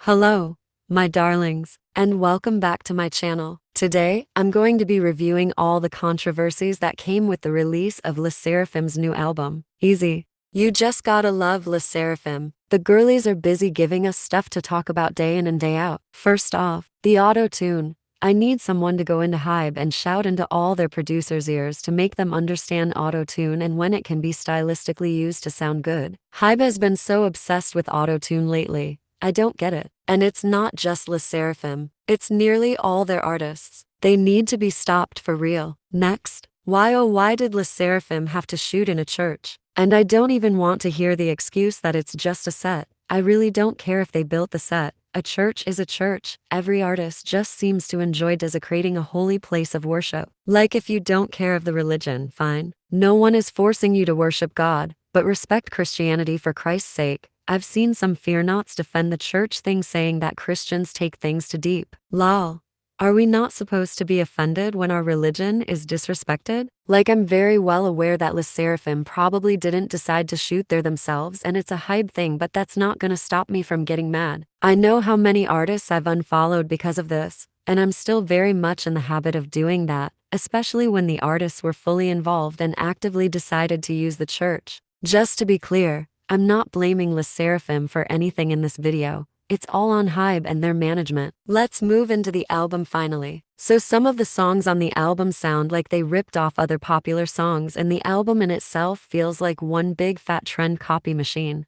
Hello, my darlings, and welcome back to my channel. Today, I'm going to be reviewing all the controversies that came with the release of sserafims' new album, Easy. You just gotta love sserafims. The girlies are busy giving us stuff to talk about day in and day out. First off, the auto-tune. I need someone to go into Hybe and shout into all their producers' ears to make them understand auto-tune and when it can be stylistically used to sound good. Hybe has been so obsessed with auto-tune lately. I don't get it. And it's not just sserafims, it's nearly all their artists. They need to be stopped for real. Next, why did sserafims have to shoot in a church? And I don't even want to hear the excuse that it's just a set. I really don't care if they built the set. A church is a church. Every artist just seems to enjoy desecrating a holy place of worship. Like if you don't care of the religion, fine. No one is forcing you to worship God, but respect Christianity for Christ's sake. I've seen some fear-nots defend the church thing saying that Christians take things too deep. Lol. Are we not supposed to be offended when our religion is disrespected? Like, I'm very well aware that sserafims probably didn't decide to shoot there themselves and it's a Hybe thing, but that's not gonna stop me from getting mad. I know how many artists I've unfollowed because of this, and I'm still very much in the habit of doing that, especially when the artists were fully involved and actively decided to use the church. Just to be clear, I'm not blaming sserafims for anything in this video. It's all on Hybe and their management. Let's move into the album finally. So some of the songs on the album sound like they ripped off other popular songs, and the album in itself feels like one big fat trend copy machine.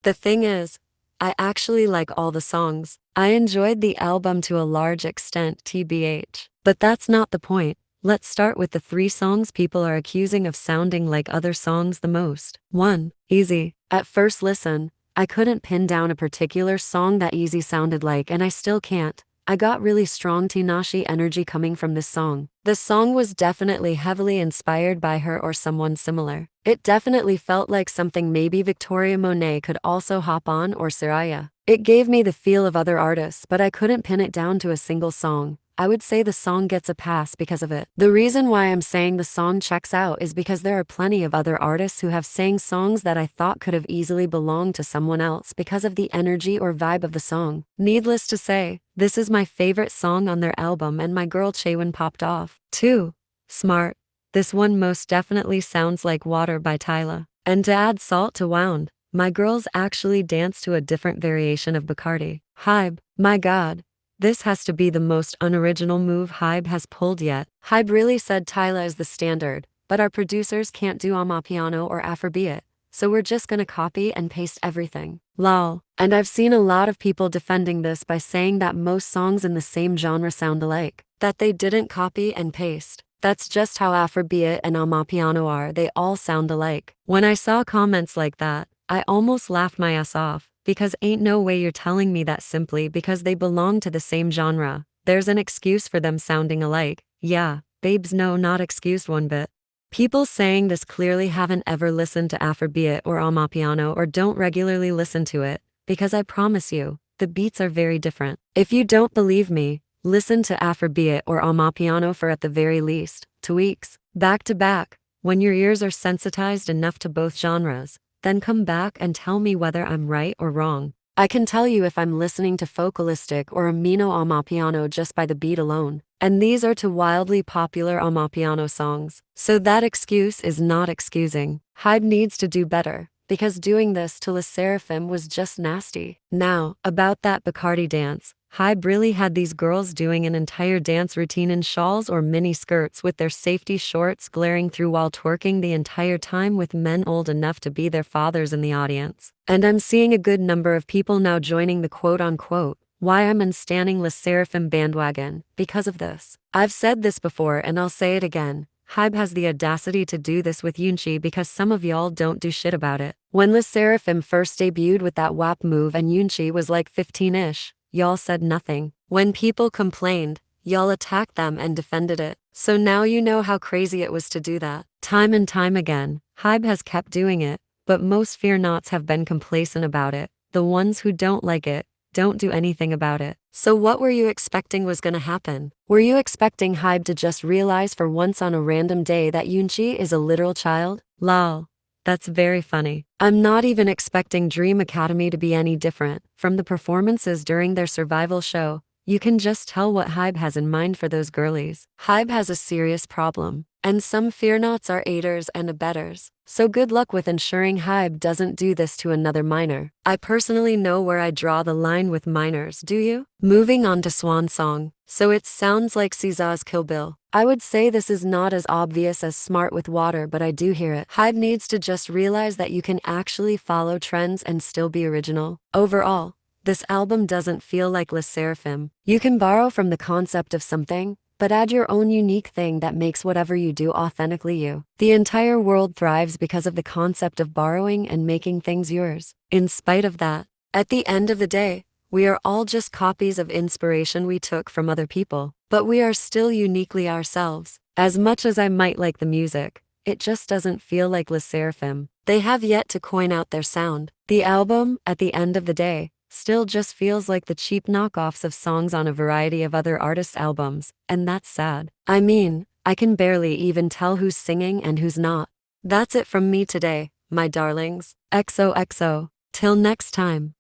The thing is, I actually like all the songs. I enjoyed the album to a large extent, tbh. But that's not the point. Let's start with the 3 songs people are accusing of sounding like other songs the most. 1. Easy. At first listen, I couldn't pin down a particular song that Easy sounded like, and I still can't. I got really strong Tinashe energy coming from this song. The song was definitely heavily inspired by her or someone similar. It definitely felt like something maybe Victoria Monet could also hop on, or Soraya. It gave me the feel of other artists, but I couldn't pin it down to a single song. I would say the song gets a pass because of it. The reason why I'm saying the song checks out is because there are plenty of other artists who have sang songs that I thought could have easily belonged to someone else because of the energy or vibe of the song. Needless to say, this is my favorite song on their album, and my girl Chaewon popped off. 2. Smart. This one most definitely sounds like Water by Tyla. And to add salt to wound, my girls actually dance to a different variation of Bacardi. Hybe, my god. This has to be the most unoriginal move Hybe has pulled yet. Hybe really said Tyla is the standard, but our producers can't do Amapiano or Afrobeat, so we're just gonna copy and paste everything. Lol. And I've seen a lot of people defending this by saying that most songs in the same genre sound alike, that they didn't copy and paste. That's just how Afrobeat and Amapiano are, they all sound alike. When I saw comments like that, I almost laughed my ass off. Because ain't no way you're telling me that simply because they belong to the same genre, there's an excuse for them sounding alike. Yeah, babes, no, not excused one bit. People saying this clearly haven't ever listened to Afrobeat or Amapiano or don't regularly listen to it, because I promise you, the beats are very different. If you don't believe me, listen to Afrobeat or Amapiano for at the very least 2 weeks, back to back, when your ears are sensitized enough to both genres. Then come back and tell me whether I'm right or wrong. I can tell you if I'm listening to Focalistic or Amino Amapiano just by the beat alone. And these are 2 wildly popular Amapiano songs. So that excuse is not excusing. Hybe needs to do better, because doing this to sserafims was just nasty. Now, about that Bacardi dance. Hybe really had these girls doing an entire dance routine in shawls or mini skirts with their safety shorts glaring through while twerking the entire time, with men old enough to be their fathers in the audience. And I'm seeing a good number of people now joining the quote-unquote "why I'm unstanning sserafims bandwagon" because of this. I've said this before and I'll say it again. Hybe has the audacity to do this with Junny because some of y'all don't do shit about it. When sserafims first debuted with that WAP move and Junny was like 15-ish, y'all said nothing. When people complained, y'all attacked them and defended it. So now you know how crazy it was to do that. Time and time again, Hybe has kept doing it, but most fear-nots have been complacent about it. The ones who don't like it, don't do anything about it. So what were you expecting was gonna happen? Were you expecting Hybe to just realize for once on a random day that Junny is a literal child? Lol. That's very funny. I'm not even expecting Dream Academy to be any different. From the performances during their survival show, you can just tell what Hybe has in mind for those girlies. Hybe has a serious problem, and some fear-nots are aiders and abettors. So good luck with ensuring Hybe doesn't do this to another minor. I personally know where I draw the line with minors, do you? Moving on to Swan Song. So it sounds like SZA's Kill Bill. I would say this is not as obvious as Smart with Water, but I do hear it. Hybe needs to just realize that you can actually follow trends and still be original. Overall, this album doesn't feel like Le Sserafim. You can borrow from the concept of something, but add your own unique thing that makes whatever you do authentically you. The entire world thrives because of the concept of borrowing and making things yours. In spite of that, at the end of the day, we are all just copies of inspiration we took from other people, but we are still uniquely ourselves. As much as I might like the music, it just doesn't feel like Le Sserafim. They have yet to coin out their sound. The album, at the end of the day, still just feels like the cheap knockoffs of songs on a variety of other artists' albums, and that's sad. I mean, I can barely even tell who's singing and who's not. That's it from me today, my darlings. XOXO. Till next time.